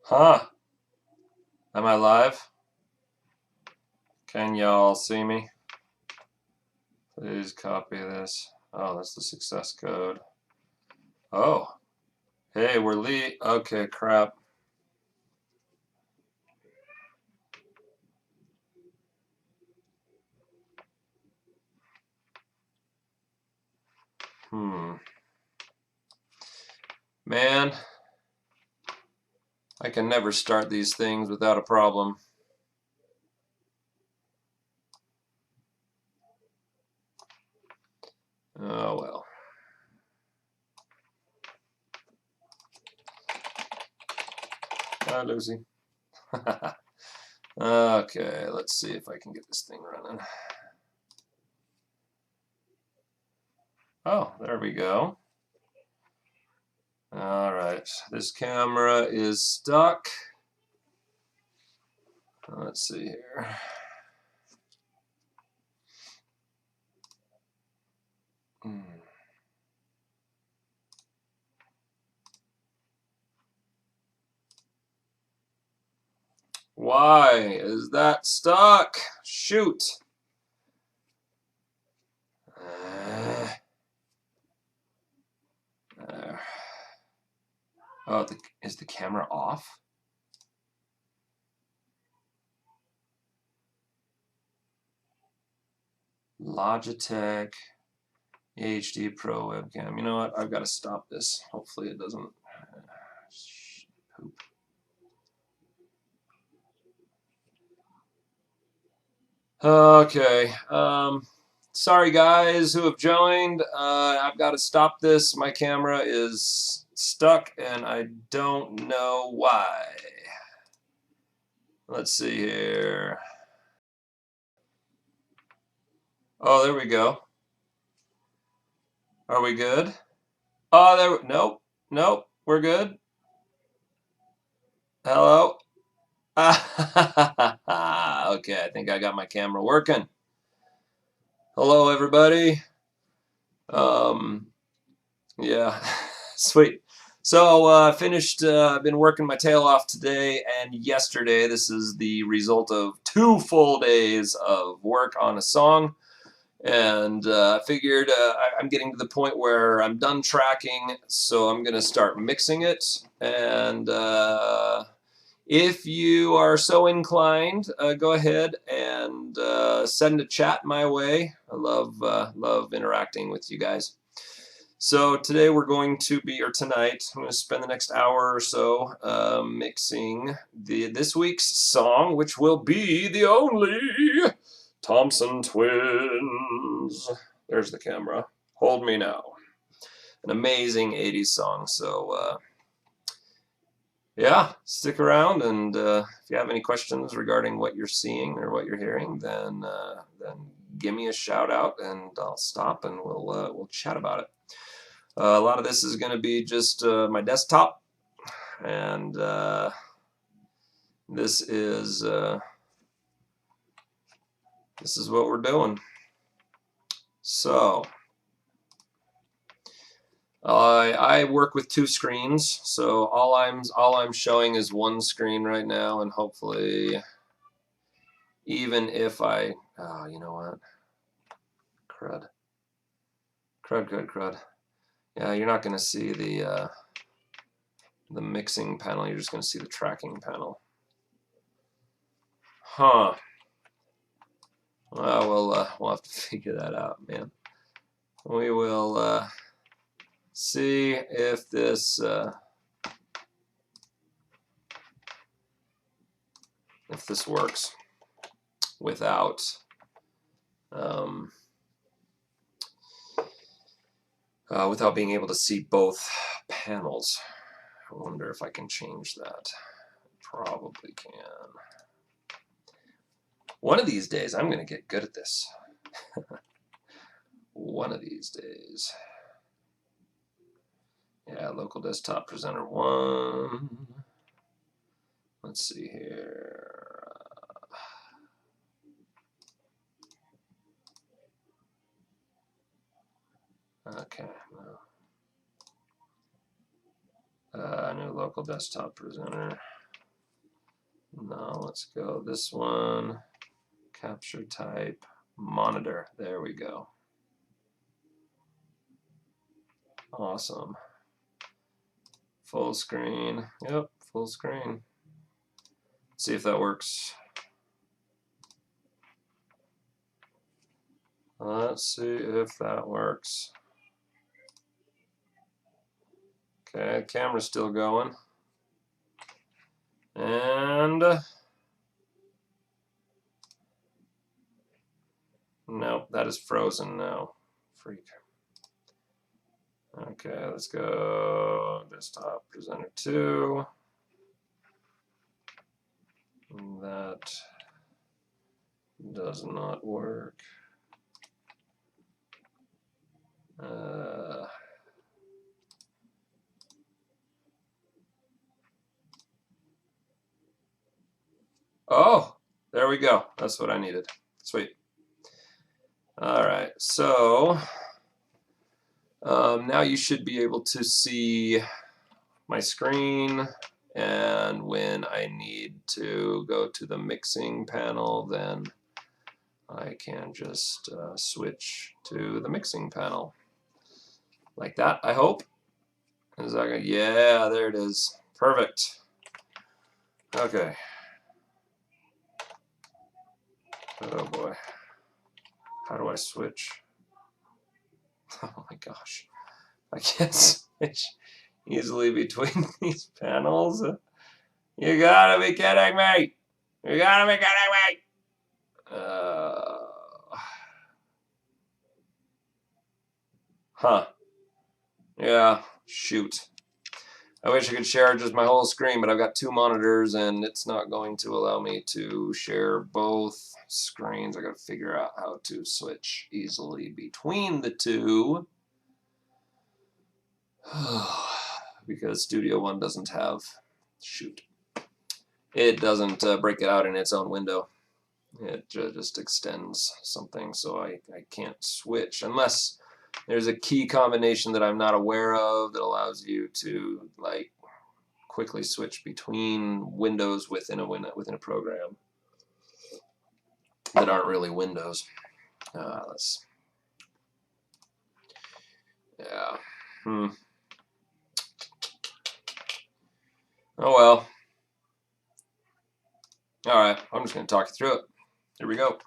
Huh? Am I live? Can y'all see me? Please copy this. Oh, that's the success code. Oh, hey, we're Lee. Okay, crap. Man, I can never start these things without a problem. Oh, well. Hi, Lucy. Okay, let's see if I can get this thing running. Oh, there we go. All right, this camera is stuck. Let's see here. Why is that stuck? Shoot. Oh, is the camera off? Logitech HD Pro webcam. You know what? I've got to stop this. Hopefully it doesn't poop. Okay. Sorry guys who have joined. I've got to stop this. My camera is stuck and I don't know why. Let's see here. Oh, there we go. Are we good? Oh, there. Nope. Nope. We're good. Hello. Okay, I think I got my camera working. Hello, everybody. Yeah, sweet. So finished. I've been working my tail off today and yesterday. This is the result of 2 full days of work on a song. And I figured I'm getting to the point where I'm done tracking, so I'm going to start mixing it. And if you are so inclined, go ahead and send a chat my way. I love interacting with you guys. So today we're going to be, or tonight, I'm going to spend the next hour or so mixing this week's song, which will be the only Thompson Twins. There's the camera. Hold Me Now. An amazing 80s song. So, yeah, stick around. And if you have any questions regarding what you're seeing or what you're hearing, then give me a shout out and I'll stop and we'll chat about it. A lot of this is going to be just my desktop. And this is what we're doing. So I work with 2 screens, so all I'm showing is one screen right now, and hopefully, even if I, oh, you know what, crud. Yeah, you're not going to see the mixing panel. You're just going to see the tracking panel. Huh. Well, we'll have to figure that out, man. We will see if this works without without being able to see both panels. I wonder if I can change that. Probably can. One of these days, I'm going to get good at this. One of these days. Yeah, local desktop presenter 1. Let's see here. Okay. New local desktop presenter. No, let's go this one. Capture type, monitor. There we go. Awesome. Full screen. Yep, full screen. See if that works. Let's see if that works. Okay, camera's still going. And nope, that is frozen now. Freak. Okay, let's go desktop presenter 2. That does not work. Oh, there we go. That's what I needed. Sweet. All right, so now you should be able to see my screen, and when I need to go to the mixing panel, then I can just switch to the mixing panel like that, I hope. Is that good? Yeah, there it is. Perfect. Okay. Oh boy. How do I switch? Oh my gosh. I can't switch easily between these panels. You gotta be kidding me! You gotta be kidding me! Huh. Yeah, shoot. I wish I could share just my whole screen, but I've got 2 monitors and it's not going to allow me to share both screens. I gotta figure out how to switch easily between the 2. Because Studio One doesn't have, shoot. It doesn't break it out in its own window. It just extends something, so I can't switch unless there's a key combination that I'm not aware of that allows you to like quickly switch between windows within a program that aren't really windows. Yeah. Oh well. All right, I'm just going to talk you through it. Here we go.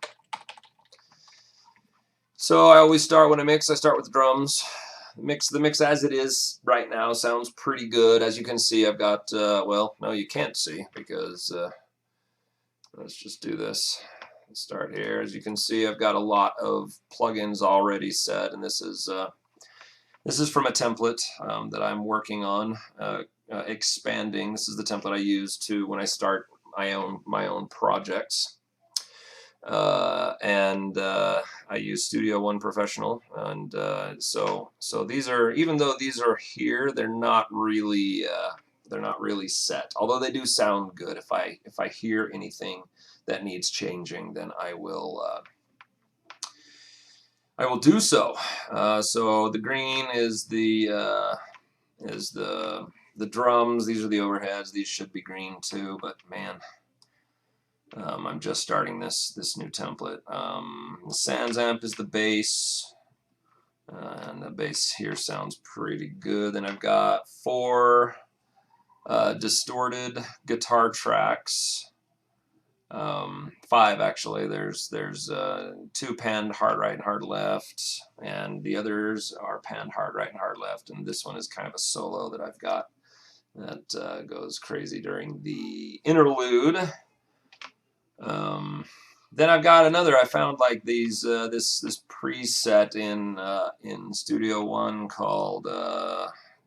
So I always start when I mix. I start with the drums. The mix as it is right now sounds pretty good. As you can see, I've got well, no, you can't see because let's just do this. Let's start here. As you can see, I've got a lot of plugins already set, and this is from a template that I'm working on expanding. This is the template I use to when I start my own projects. I use Studio One Professional, and so these are, even though these are here, they're not really set. Although they do sound good. If I hear anything that needs changing, then I will do so. So the green is the drums. These are the overheads. These should be green too, but man. I'm just starting this new template. The Sans amp is the bass, and the bass here sounds pretty good. Then I've got 4 distorted guitar tracks, 5 actually. There's 2 panned hard right and hard left, and the others are panned hard right and hard left. And this one is kind of a solo that I've got that goes crazy during the interlude. Then I've got another. I found like these this preset in Studio One called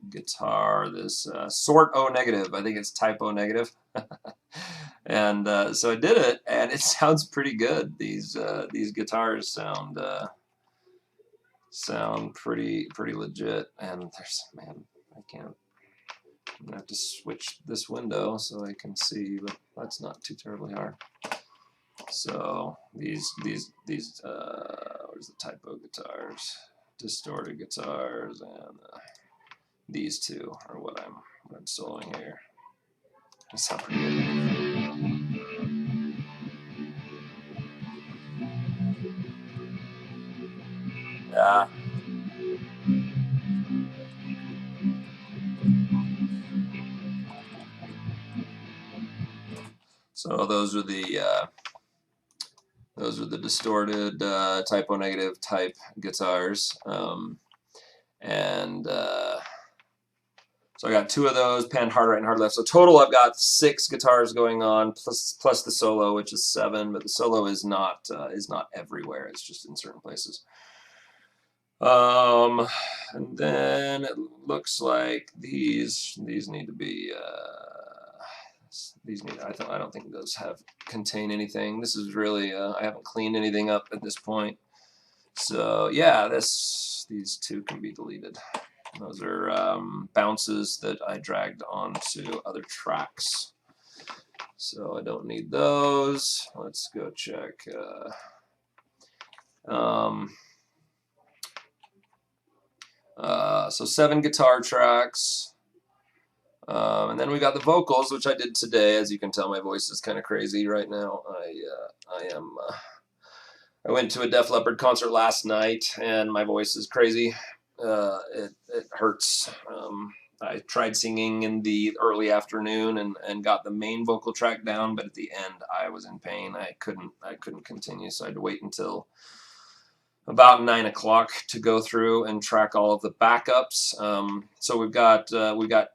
guitar. This sort O negative. I think it's type O negative. And so I did it, and it sounds pretty good. These guitars sound pretty legit. And there's, man, I can't. I'm gonna have to switch this window so I can see, but that's not too terribly hard. So these where's the typo guitars, distorted guitars, and these 2 are what I'm soloing here. They sound pretty good. Yeah. So those are the distorted Type O negative type guitars, and so I got two of those, pan hard right and hard left. So total, I've got 6 guitars going on, plus the solo, which is 7. But the solo is not everywhere. It's just in certain places. And then it looks like these need to be. These need. I don't think those contain anything. This is really. I haven't cleaned anything up at this point. So yeah, these two can be deleted. Those are bounces that I dragged onto other tracks. So I don't need those. Let's go check. So 7 guitar tracks. And then we got the vocals, which I did today. As you can tell, my voice is kind of crazy right now. I went to a Def Leppard concert last night, and my voice is crazy. It hurts. I tried singing in the early afternoon and got the main vocal track down, but at the end I was in pain. I couldn't continue, so I had to wait until about 9 o'clock to go through and track all of the backups. So we've got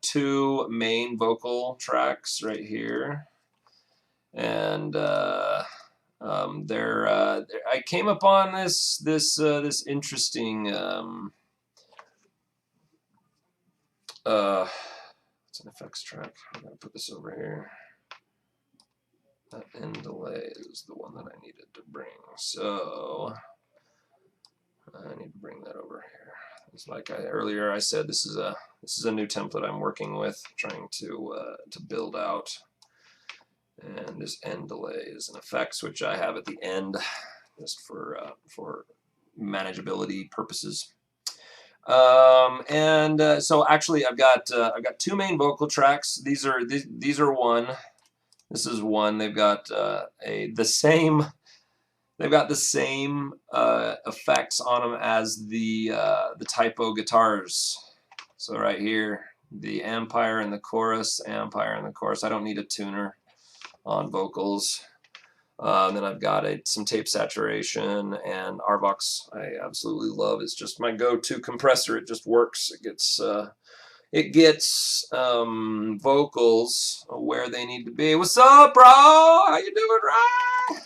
2 main vocal tracks right here, and I came upon this interesting it's an effects track. I'm gonna put this over here. That end delay is the one that I needed to bring, so I need to bring that over here. It's like earlier I said, this is a new template I'm working with, trying to build out. And this end delay is an effects which I have at the end, just for manageability purposes. So actually, I've got 2 main vocal tracks. These are one. This is one. They've got the same. They've got the same effects on them as the Type O guitars. So right here, the Ampire and the chorus, Ampire and the chorus. I don't need a tuner on vocals. Then I've got some tape saturation, and Arvox I absolutely love. It's just my go-to compressor. It just works. It gets vocals where they need to be. What's up, bro? How you doing, right?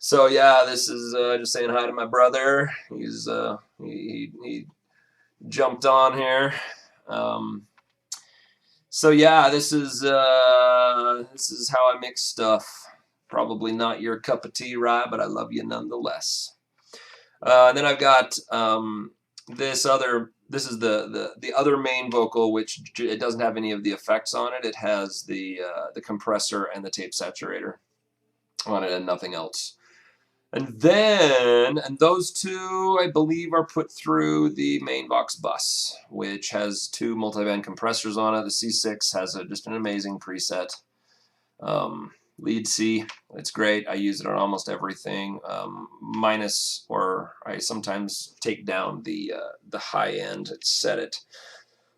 So yeah, this is just saying hi to my brother. He's he jumped on here. So yeah, this is how I mix stuff. Probably not your cup of tea, Rye, but I love you nonetheless. And then I've got this other. This is the other main vocal, which it doesn't have any of the effects on it. It has the compressor and the tape saturator on it, and nothing else. And those 2, I believe, are put through the Mainvox bus, which has 2 multiband compressors on it. The C6 has just an amazing preset. Lead C, it's great. I use it on almost everything, minus, or I sometimes take down the high end. It's set at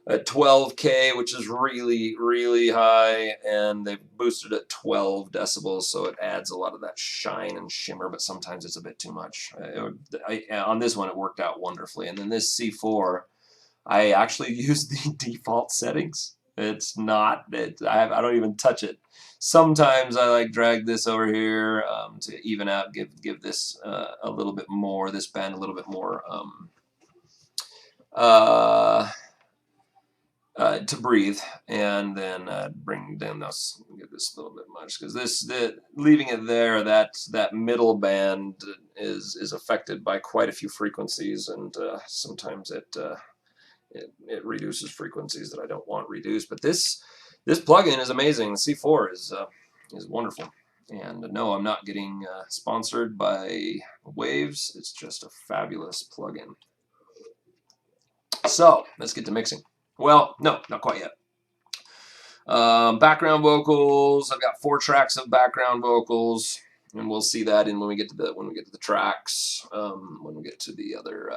12K, which is really, really high, and they've boosted it 12 decibels, so it adds a lot of that shine and shimmer, but sometimes it's a bit too much. On this one, it worked out wonderfully. And then this C4, I actually use the default settings. It's not, I don't even touch it. Sometimes I like drag this over here to even out, give this a little bit more, this band a little bit more to breathe, and then bring down this, get this a little bit much, because leaving it there, that middle band is affected by quite a few frequencies, and sometimes it reduces frequencies that I don't want reduced. But this plugin is amazing. The C4 is wonderful. And no, I'm not getting sponsored by Waves. It's just a fabulous plugin. So let's get to mixing. Well, no, not quite yet. Background vocals. I've got 4 tracks of background vocals, and we'll see that in when we get to the tracks. When we get to the other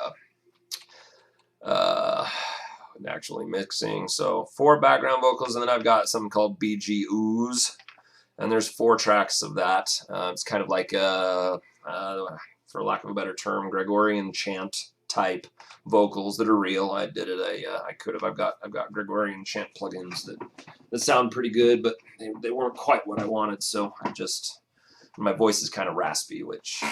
actually mixing. So 4 background vocals, and then I've got something called BG Ooze, and there's 4 tracks of that. It's kind of like for lack of a better term, Gregorian chant type vocals that are real. I did it. I've got Gregorian chant plugins that sound pretty good, but they weren't quite what I wanted. So my voice is kind of raspy, which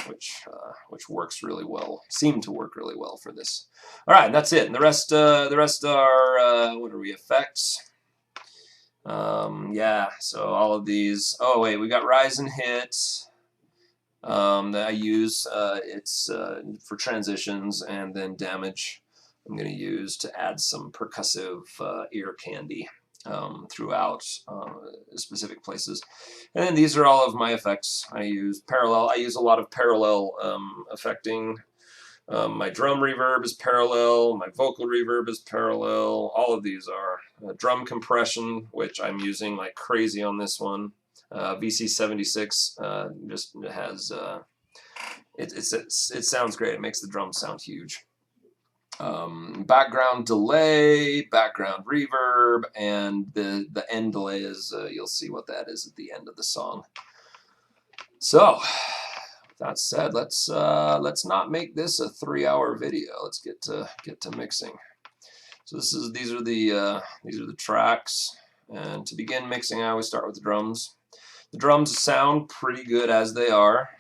works really well. Seemed to work really well for this. All right, and that's it. And the rest are what are we, effects? Yeah. So all of these. Oh wait, we got Rise and Hit. That I use. It's for transitions, and then Damage I'm going to use to add some percussive ear candy throughout specific places. And then these are all of my effects. I use a lot of parallel affecting. My drum reverb is parallel, my vocal reverb is parallel. All of these are drum compression, which I'm using like crazy on this one. VC76 just has it sounds great. It makes the drums sound huge. Background delay, background reverb, and the end delay is you'll see what that is at the end of the song. So with that said, let's not make this a 3-hour video. Let's get to mixing. So these are the tracks, and to begin mixing I always start with the drums. The drums sound pretty good as they are.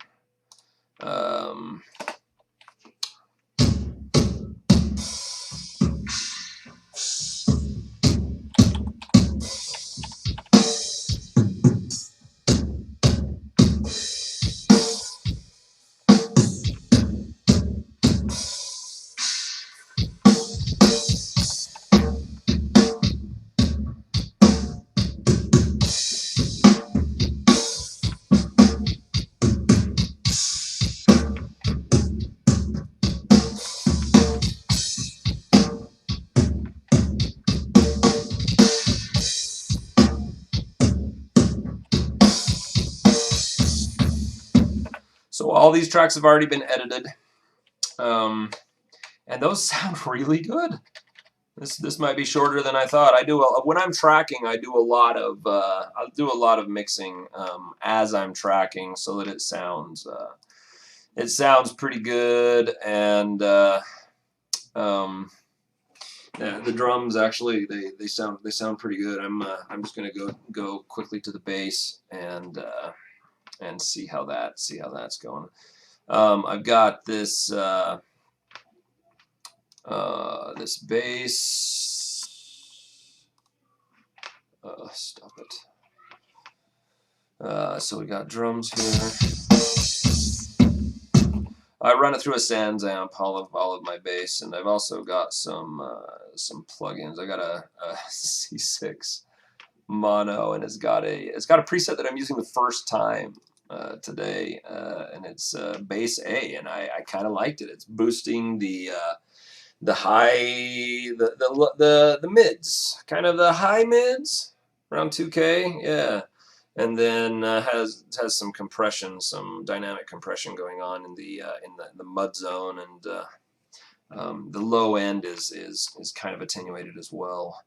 So all these tracks have already been edited, and those sound really good. This might be shorter than I thought. When I'm tracking, I do a lot of mixing as I'm tracking, so that it sounds pretty good. And yeah, the drums actually they sound pretty good. I'm just gonna go quickly to the bass and see how that's going. I've got this this bass. Stop it. So we got drums here. I run it through a Sans amp, all of my bass, and I've also got some plugins. I got a C6 mono, and it's got a preset that I'm using the first time today, and it's bass A, and I kind of liked it. It's boosting the high, the mids, kind of the high mids, around 2K, yeah. And then has some compression, some dynamic compression going on in the mud zone, and the low end is kind of attenuated as well.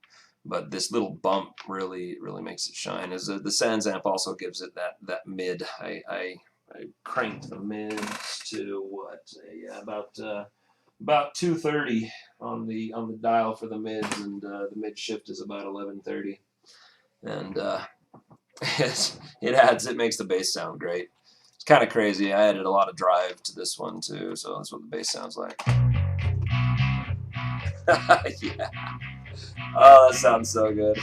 But this little bump really makes it shine. As the Sans amp also gives it that mid. I cranked the mids to what, about 230 on the dial for the mids, and the mid shift is about 1130, and it makes the bass sound great. It's kind of crazy. I added a lot of drive to this one too, so that's what the bass sounds like. Yeah. Oh, that sounds so good.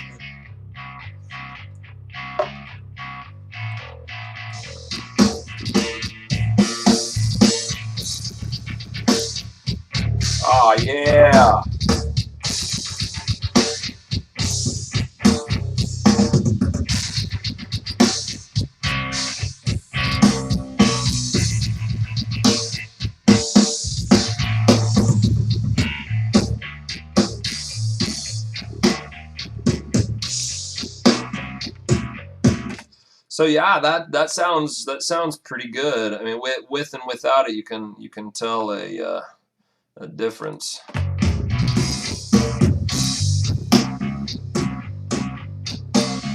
Oh yeah. So yeah, that sounds pretty good. I mean, with and without it, you can tell a difference.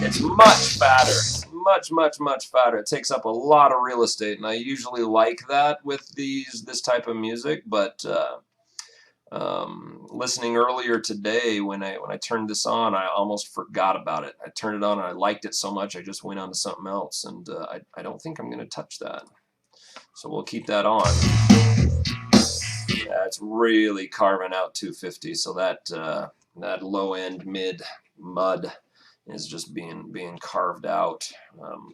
It's much fatter. It's much fatter. It takes up a lot of real estate, and I usually like that with this type of music. But listening earlier today, when I turned this on, I almost forgot about it. I turned it on and I liked it so much, I just went on to something else, and I don't think I'm going to touch that. So we'll keep that on. Yeah, it's really carving out 250. So that low end mid mud is just being carved out.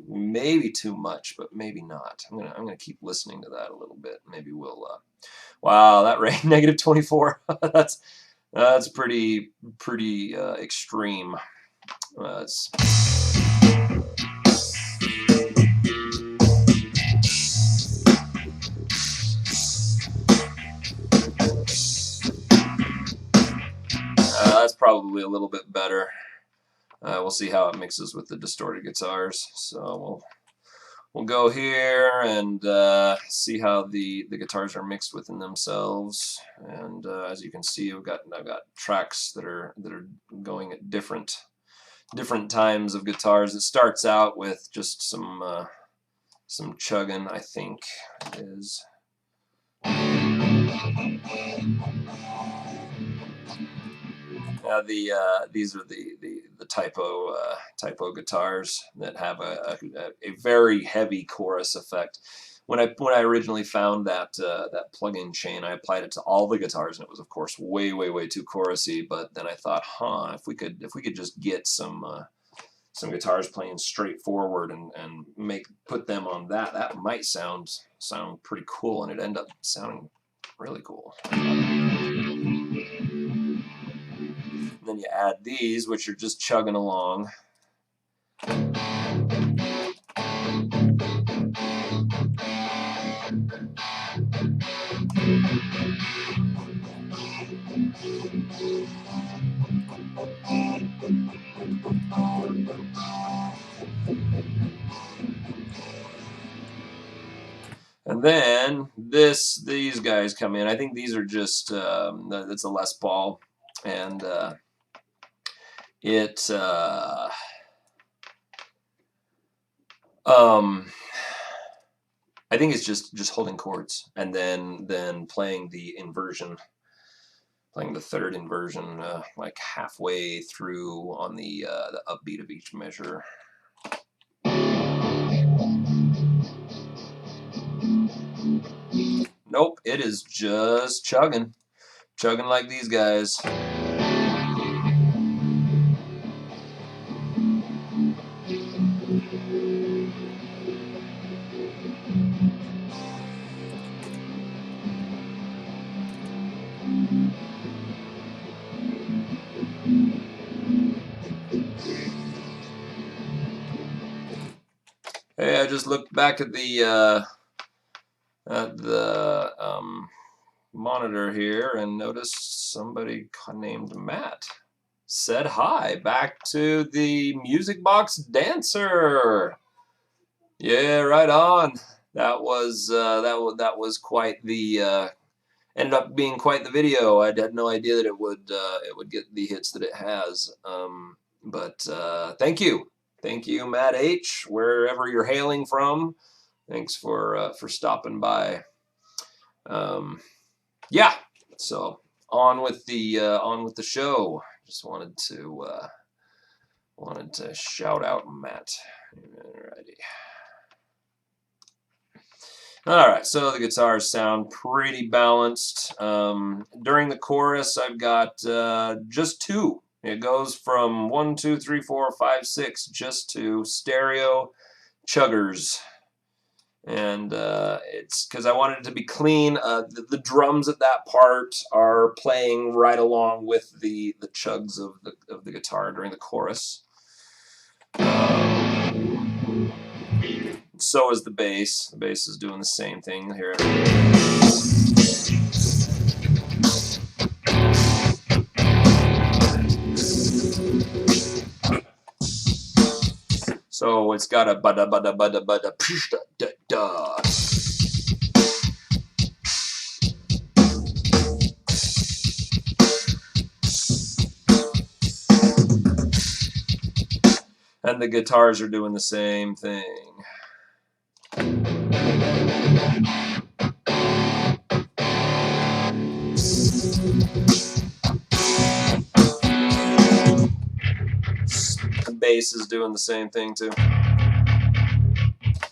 Maybe too much, but maybe not. I'm gonna keep listening to that a little bit. Maybe we'll. Wow, that rate -24. That's pretty extreme. It's, that's probably a little bit better. We'll see how it mixes with the distorted guitars. So we'll go here and see how the guitars are mixed within themselves. And as you can see, I've got tracks that are going at different times of guitars. It starts out with just some chugging, I think it is. These are the typo guitars that have a very heavy chorus effect. When I originally found that plug-in chain, I applied it to all the guitars, and it was of course way too chorusy. But then I thought, if we could just get some guitars playing straightforward and put them on that might sound pretty cool, and it ended up sounding really cool. Then you add these, which are just chugging along. And then these guys come in. I think these are just it's a Les Paul, and I think it's just holding chords and then playing the inversion, playing the third inversion like halfway through on the upbeat of each measure. Nope, it is just chugging like these guys. Hey, I just looked back at the monitor here and noticed somebody named Matt said hi back to the Music Box Dancer. Yeah, right on. That was quite the ended up being quite the video. I had no idea that it would get the hits that it has. But thank you, Matt H, wherever you're hailing from. Thanks for stopping by. Yeah, so on with the show. Just wanted to shout out Matt. Alrighty. Alright, so the guitars sound pretty balanced. During the chorus, I've got just two. It goes from 1, 2, 3, 4, 5, 6, just to stereo chuggers. And it's because I wanted it to be clean. The drums at that part are playing right along with the chugs of the guitar during the chorus. So is the bass. The bass is doing the same thing here. So it's got a bada bada bada bada psh da da da. And the guitars are doing the same thing. The bass is doing the same thing too.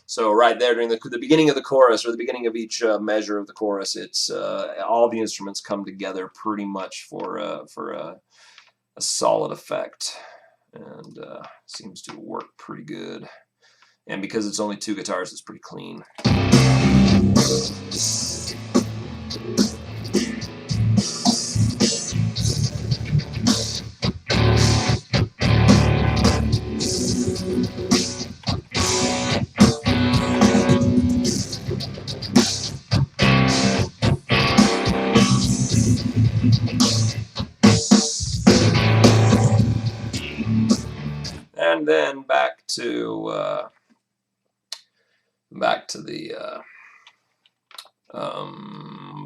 So right there during the beginning of the chorus, or the beginning of each measure of the chorus, it's all the instruments come together pretty much for a solid effect, and seems to work pretty good. And because it's only 2 guitars, it's pretty clean. And then back to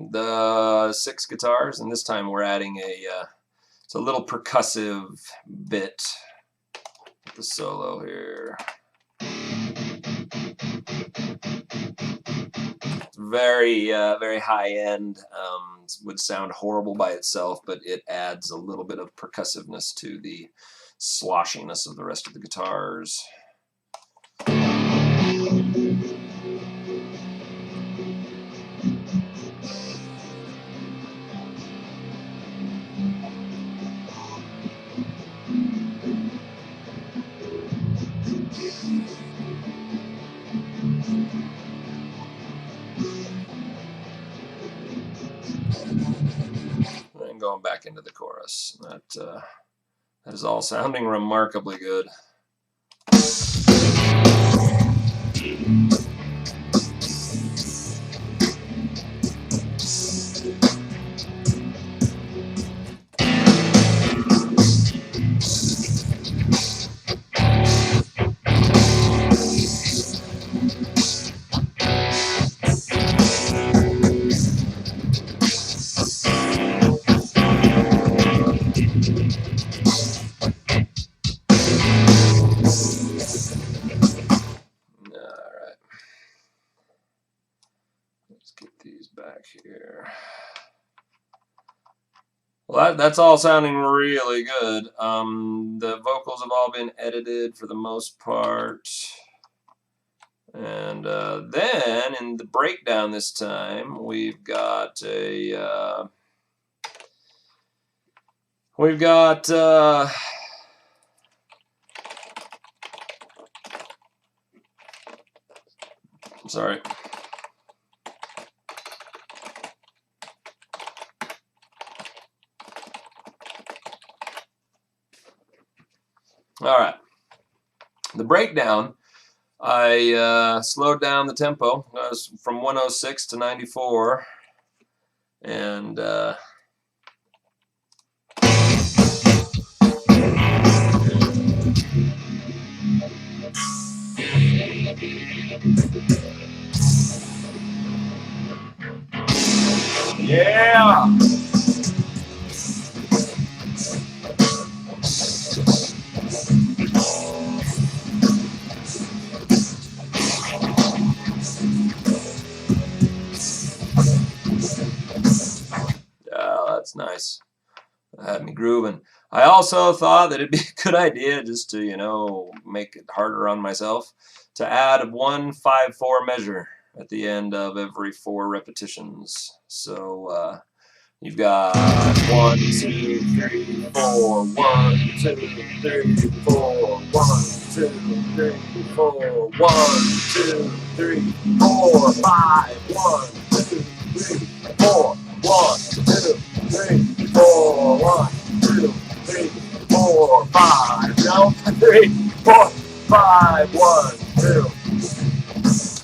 the 6 guitars, and this time we're adding it's a little percussive bit with the solo here. It's very high end. Would sound horrible by itself, but it adds a little bit of percussiveness to the sloshiness of the rest of the guitars. And going back into the chorus. That is all sounding remarkably good. Back here. Well, that's all sounding really good. The vocals have all been edited for the most part. And then in the breakdown this time, we've got sorry. All right. The breakdown, I slowed down the tempo. I was from 106 to 94, and yeah. That's nice. That had me grooving. I also thought that it'd be a good idea, just to, you know, make it harder on myself, to add 1 5/4 measure at the end of every 4 repetitions. So you've got 1 2 3 4 1 2 3 4 1 2 3 4 1 2 3 4 5 1 2 3 4 1 2 3 4 1 2 3 4 5 no 3 4 5 1 2.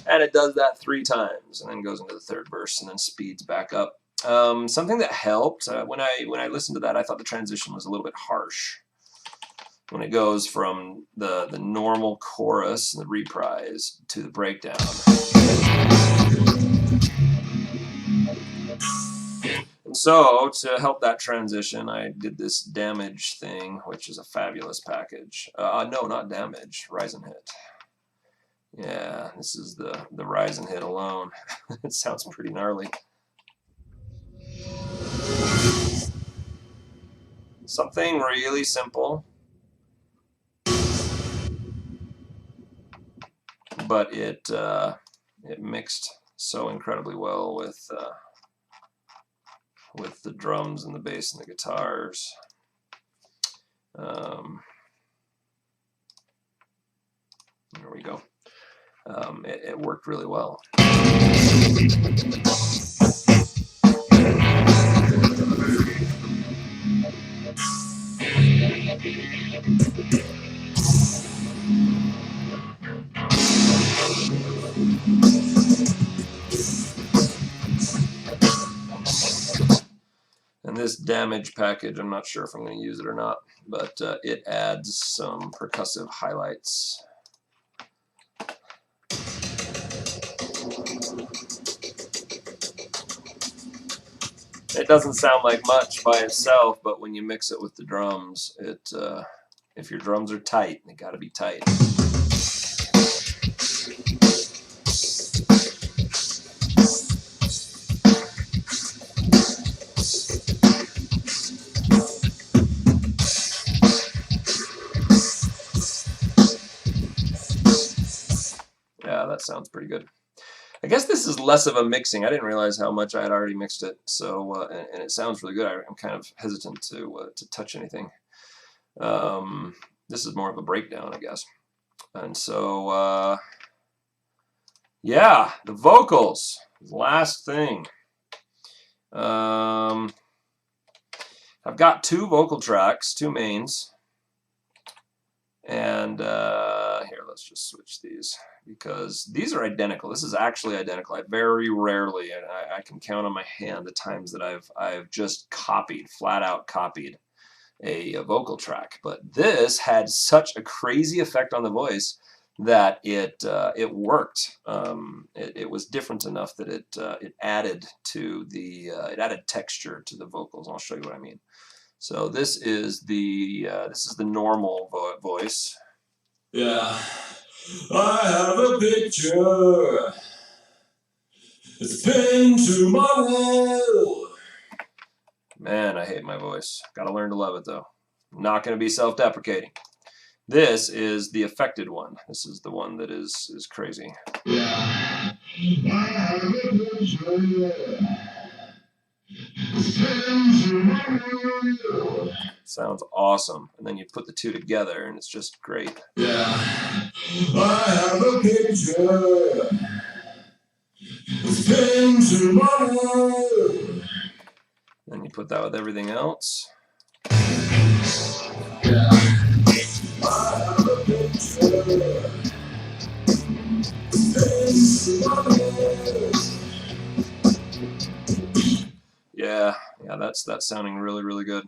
And it does that 3 times, and then goes into the 3rd verse, and then speeds back up. Something that helped when I listened to that, I thought the transition was a little bit harsh. when it goes from the normal chorus and the reprise to the breakdown. And so to help that transition, I did this Damage thing, which is a fabulous package. No, not Damage, Rise and Hit. Yeah, this is the Rise and Hit alone. It sounds pretty gnarly. Something really simple, but it mixed so incredibly well with the drums and the bass and the guitars. There we go. It worked really well. And this Damage package, I'm not sure if I'm going to use it or not, but it adds some percussive highlights. It doesn't sound like much by itself, but when you mix it with the drums, if your drums are tight, they got to be tight. Yeah, that sounds pretty good. I guess this is less of a mixing. I didn't realize how much I had already mixed it, so and it sounds really good. I'm kind of hesitant to touch anything. This is more of a breakdown, I guess. And so, yeah, the vocals, last thing. I've got 2 vocal tracks, 2 mains, and here, let's just switch these, because these are identical. This is actually identical. I very rarely, and I can count on my hand the times that I've just copied, flat out copied a vocal track. But this had such a crazy effect on the voice that it worked. It was different enough that it added to the it added texture to the vocals. I'll show you what I mean. So this is the normal voice. Yeah, I have a picture. It's pinned to my wall. Man, I hate my voice. Gotta learn to love it though. Not gonna be self-deprecating. This is the affected one. This is the one that is crazy. Yeah, I have a picture. It's pinned to my wall. Sounds awesome. And then you put the 2 together and it's just great. Yeah, I have a picture. It's pinned to my wall. Then you put that with everything else. Yeah, I have a picture. It's pinned to my wall. Yeah, that's sounding really, really good.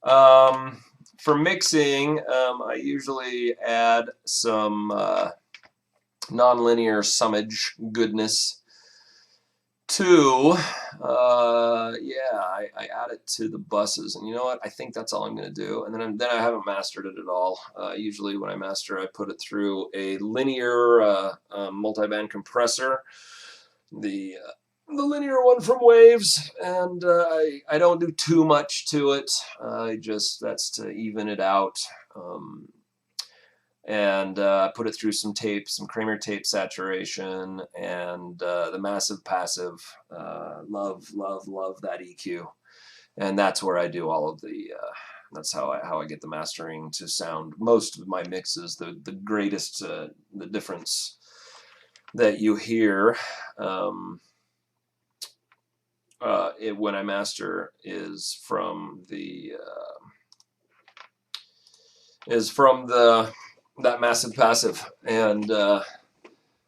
For mixing, I usually add some nonlinear summage goodness to, I add it to the buses, and you know what? I think that's all I'm going to do. And then I haven't mastered it at all. Usually when I master, I put it through a linear multiband compressor, the linear one from Waves, and I don't do too much to it. That's to even it out. And put it through some tape, some Kramer tape saturation, and the Massive Passive. Love that EQ, and that's where I do all of the. That's how I get the mastering to sound most of my mixes. The greatest the difference that you hear when I master is from that Massive Passive, and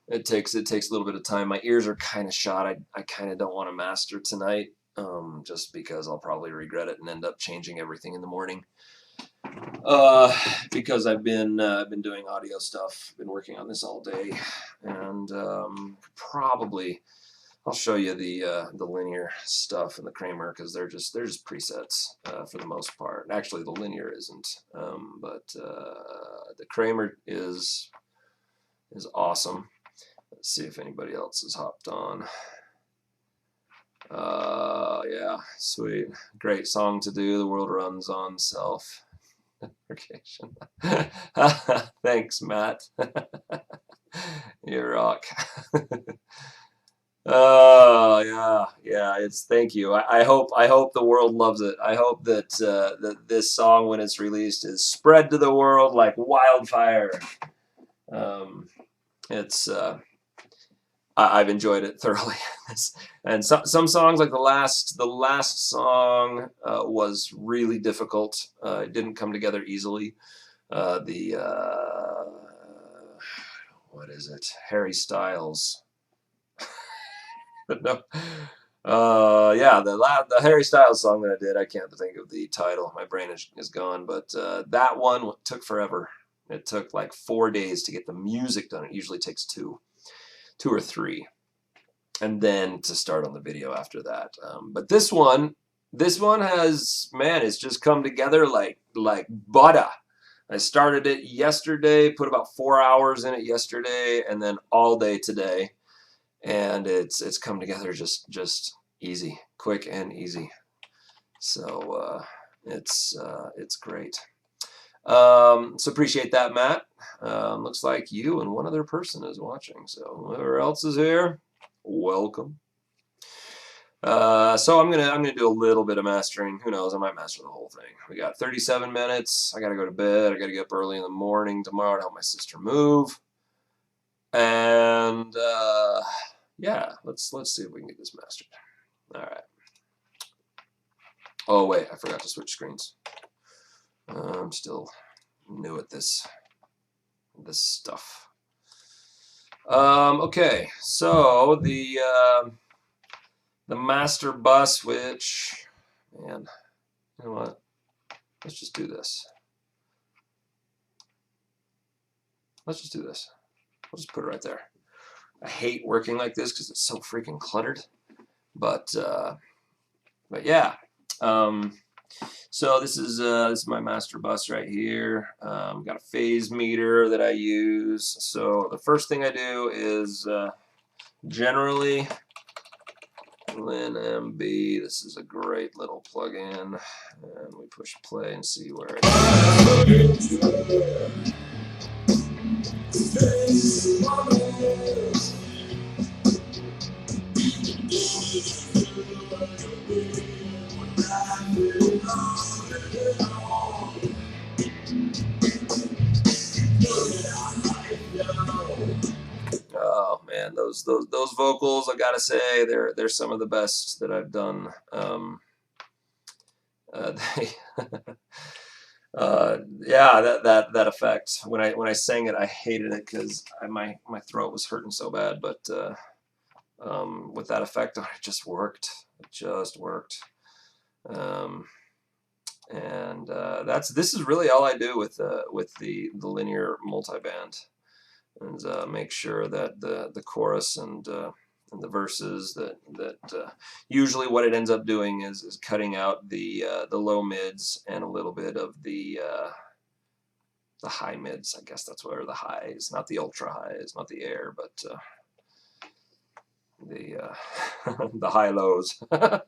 it takes a little bit of time. My ears are kind of shot. I kind of don't want to master tonight, just because I'll probably regret it and end up changing everything in the morning. because I've been doing audio stuff. Been working on this all day, and probably I'll show you the linear stuff in the Kramer because they're just presets for the most part. Actually, the linear isn't, but the Kramer is awesome. Let's see if anybody else has hopped on. Yeah, sweet, great song to do. The world runs on self. Thanks, Matt. You rock. Oh yeah. It's thank you. I hope the world loves it. I hope that that this song, when it's released, is spread to the world like wildfire. It's I've enjoyed it thoroughly. And some songs, like the last song was really difficult. It didn't come together easily. The what is it? Harry Styles. No. Yeah, the Harry Styles song that I did, I can't think of the title. My brain is gone. But that one took forever. It took like 4 days to get the music done. It usually takes two or three, and then to start on the video after that. But this one has, man, it's just come together like butter. I started it yesterday, put about 4 hours in it yesterday, and then all day today, and it's come together just easy, quick and easy. So it's great. So appreciate that, Matt. Looks like you and one other person is watching. So whoever else is here, welcome. So I'm gonna do a little bit of mastering. Who knows? I might master the whole thing. We got 37 minutes. I gotta go to bed. I gotta get up early in the morning tomorrow to help my sister move. And yeah, let's see if we can get this mastered. All right. Oh wait, I forgot to switch screens. I'm still new at this stuff. Okay, so the master bus, which, man, you know what? Let's just do this. Let's just do this. I'll just put it right there. I hate working like this because it's so freaking cluttered. But yeah. So this is my master bus right here. Got a phase meter that I use. So the first thing I do is generally LinMB. This is a great little plug-in, and we push play and see where it Oh man, those vocals, I gotta say, they're some of the best that I've done. They yeah, that effect. When I sang it, I hated it because my throat was hurting so bad. But with that effect on it, just worked. It just worked. And this is really all I do with the linear multiband, and make sure that the chorus and the verses that usually what it ends up doing is cutting out the low mids and a little bit of the high mids. I guess that's where the highs, not the ultra highs, not the air, but the the high lows. I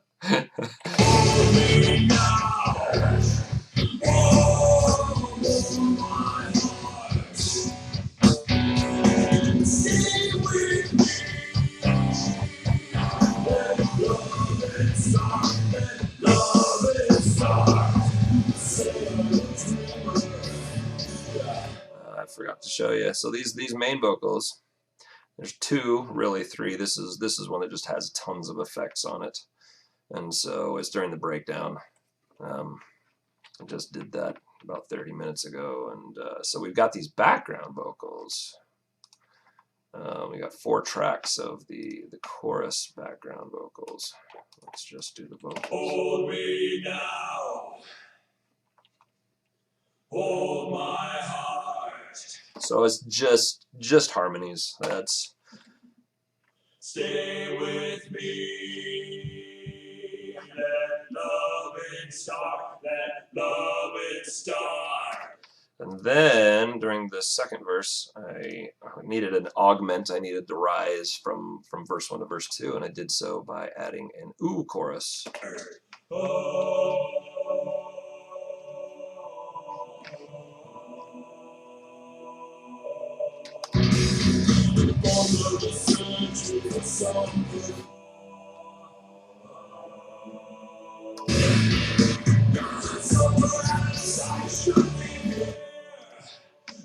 forgot to show you. So these main vocals, there's two, really three. This is one that just has tons of effects on it, and so it's during the breakdown. I just did that about 30 minutes ago, and so we've got these background vocals. We got 4 tracks of the chorus background vocals. Let's just do the vocals. Hold me now. hold my heart. So it's just harmonies. That's Stay with me. Let love it start. Let love it start. and then during the second verse, I needed an augment. I needed the rise from verse 1 to verse 2, and I did so by adding an ooh chorus. Oh.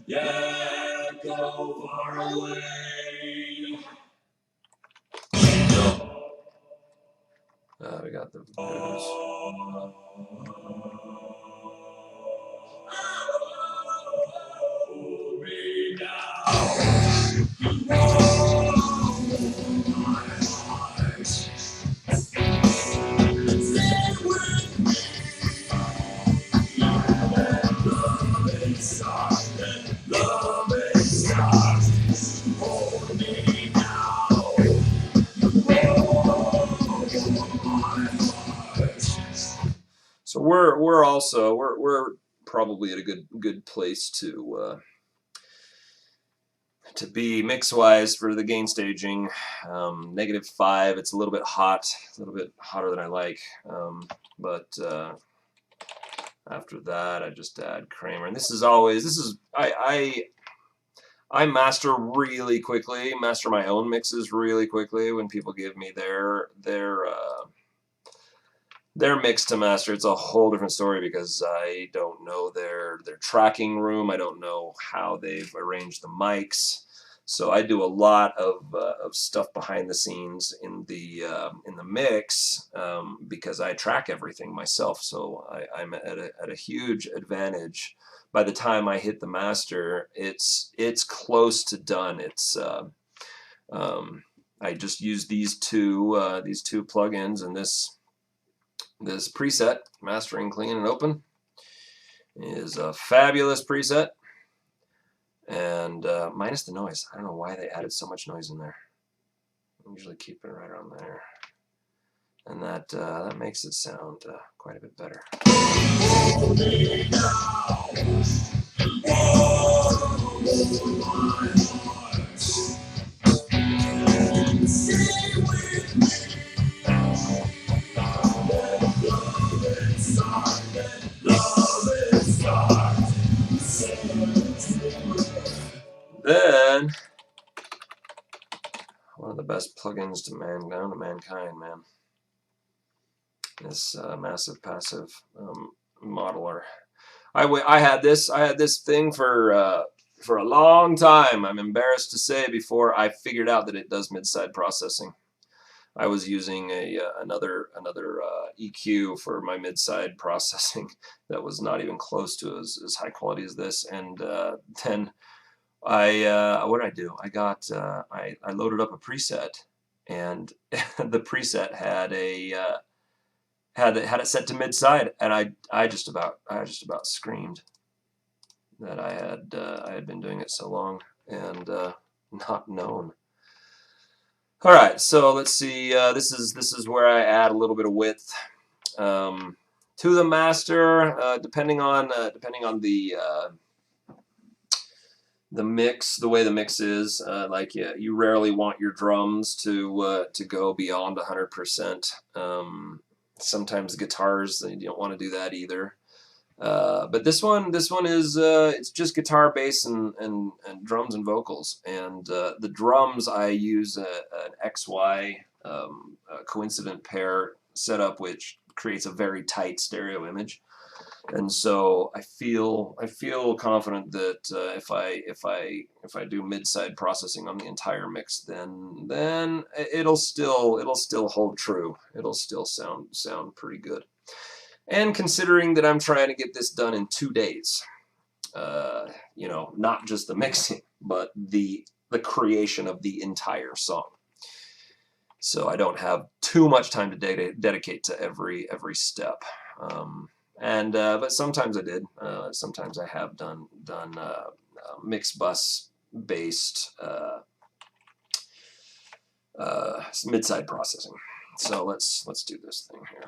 Yeah, go far away. We got the blues. Hold me now. So we're probably at a good place to be mix wise for the gain staging. -5. It's a little bit hot, a little bit hotter than I like. But after that, I just add Kramer, and I master really quickly, master my own mixes really quickly when people give me their mix to master. It's a whole different story because I don't know their tracking room. I don't know how they've arranged the mics. So I do a lot of stuff behind the scenes in the mix because I track everything myself. So I'm at a huge advantage. By the time I hit the master, it's close to done. I just use these two plugins, and this preset, Mastering Clean and Open, is a fabulous preset. And minus the noise. I don't know why they added so much noise in there. I usually keep it right around there. And that makes it sound quite a bit better. Then one of the best plugins to mankind, man. This massive passive modeler. I had this thing for a long time. I'm embarrassed to say before I figured out that it does mid-side processing. I was using another EQ for my mid-side processing that was not even close to as high quality as this, and then what did I do? I loaded up a preset, and the preset had had it set to mid-side, and I just about screamed that I had been doing it so long and not known. All right, so let's see. This is where I add a little bit of width to the master, depending on the mix, the way the mix is. Like you rarely want your drums to go beyond 100%. Sometimes guitars, you don't want to do that either. But this one is it's just guitar, bass, and drums and vocals. And the drums, I use an XY coincident pair setup, which creates a very tight stereo image. And so I feel confident that if I do mid-side processing on the entire mix, then it'll still hold true. It'll still sound pretty good. And considering that I'm trying to get this done in 2 days, you know, not just the mixing, but the creation of the entire song. So I don't have too much time to dedicate to every step. And but sometimes I did. Sometimes I have done mixed bus based mid-side processing. So let's do this thing here.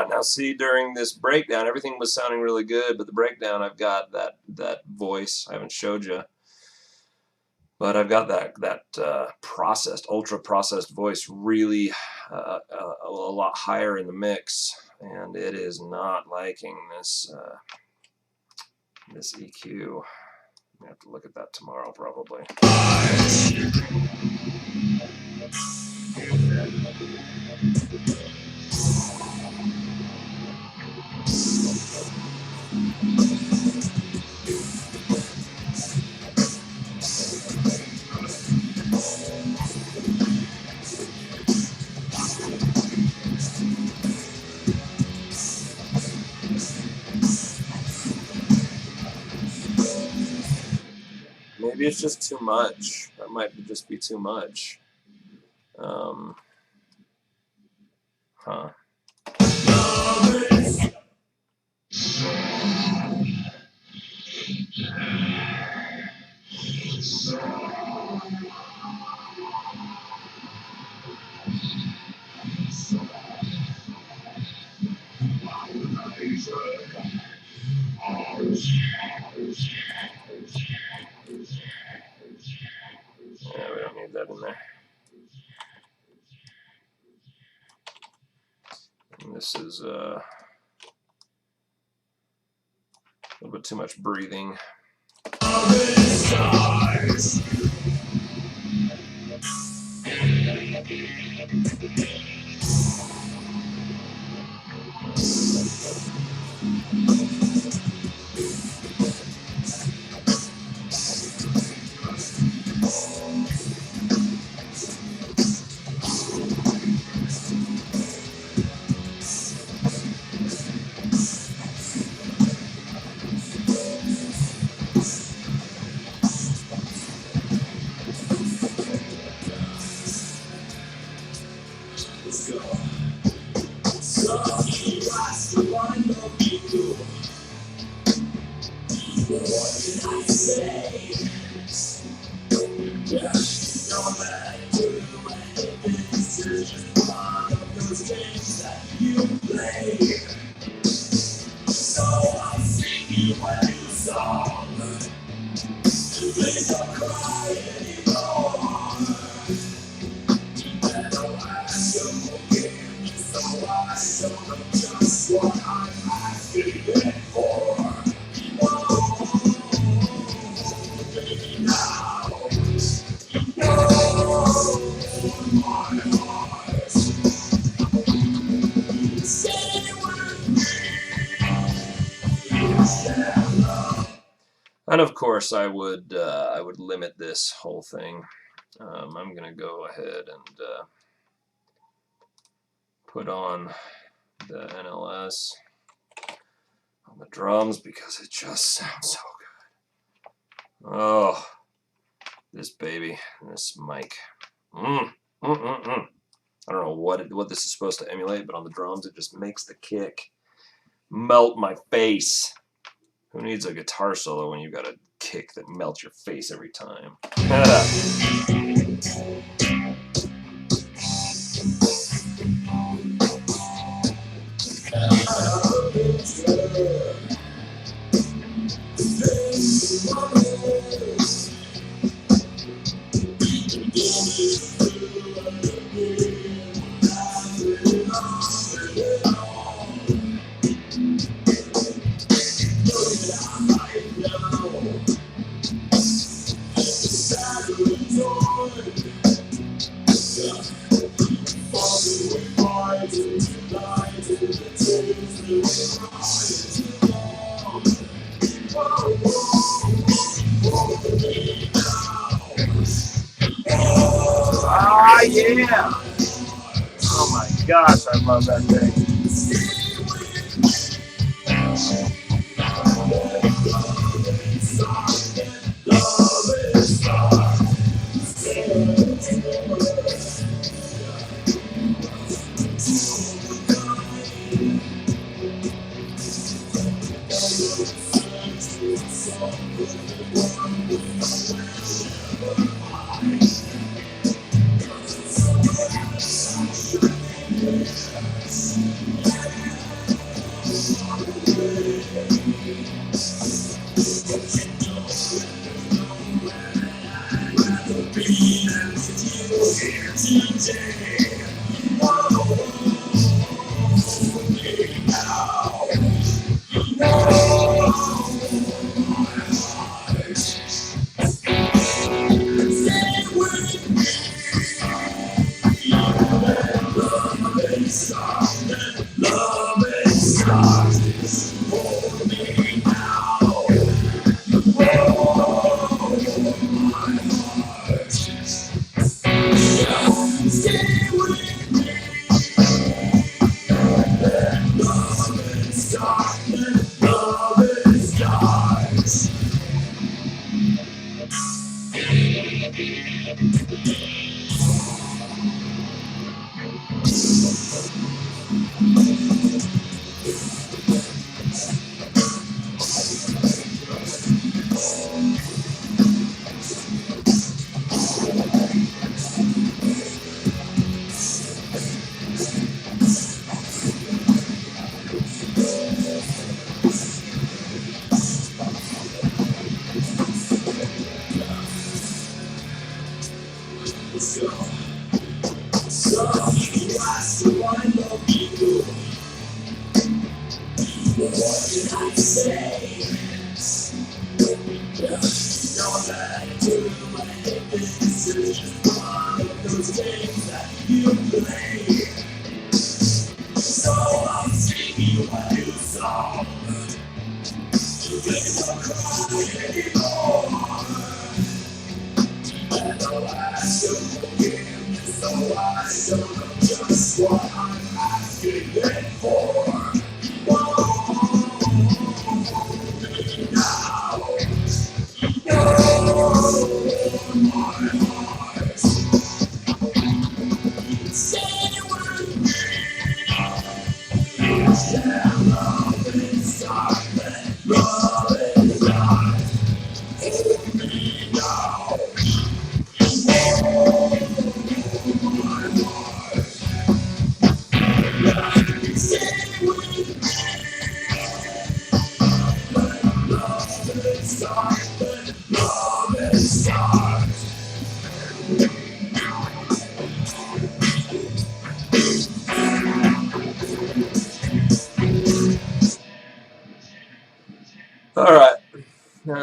Now see, during this breakdown, everything was sounding really good, but the breakdown, I've got that voice. I haven't showed you, but I've got that processed, ultra processed voice really a lot higher in the mix, and it is not liking this this EQ. I have to look at that tomorrow probably. Maybe it's just too much. That might just be too much. Huh. Yeah, we don't need that in there. And this is a little bit too much breathing. And of course, I would limit this whole thing. I'm gonna go ahead and put on the NLS on the drums because it just sounds so good. Oh, this baby, this mic. I don't know what this is supposed to emulate, but on the drums, it just makes the kick melt my face. Who needs a guitar solo when you've got a kick that melts your face every time? Ah, yeah! Oh my gosh, I love that thing.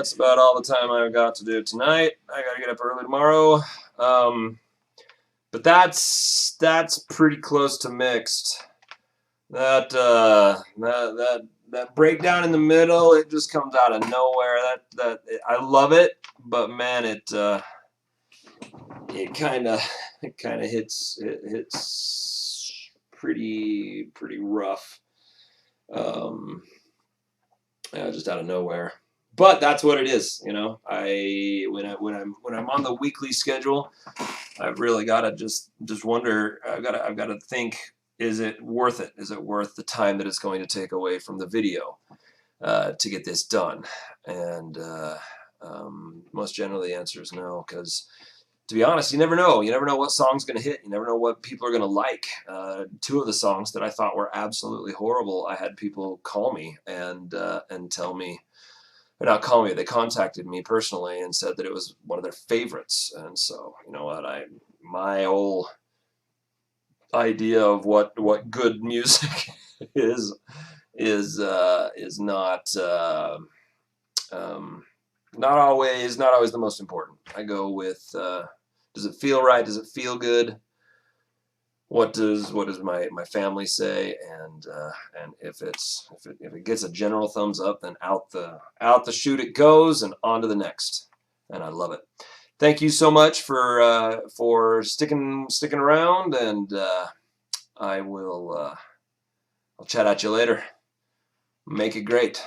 that's about all the time I've got to do tonight. I gotta get up early tomorrow. But that's pretty close to mixed. That breakdown in the middle, it just comes out of nowhere. I love it, but man, it kind of hits pretty rough. Just out of nowhere. But that's what it is, you know. When I'm on the weekly schedule, I've really got to just wonder. I've got to think: is it worth it? Is it worth the time that it's going to take away from the video to get this done? And most generally, the answer is no, because to be honest, you never know. You never know what song's going to hit. You never know what people are going to like. Two of the songs that I thought were absolutely horrible, I had people call me and tell me, or not call me, they contacted me personally and said that it was one of their favorites. And so, you know what, my whole idea of what good music is not always the most important. I go with does it feel right? Does it feel good? What does my family say? And if it gets a general thumbs up, then out the chute it goes and on to the next. And I love it. Thank you so much for sticking around, and I'll chat at you later. Make it great.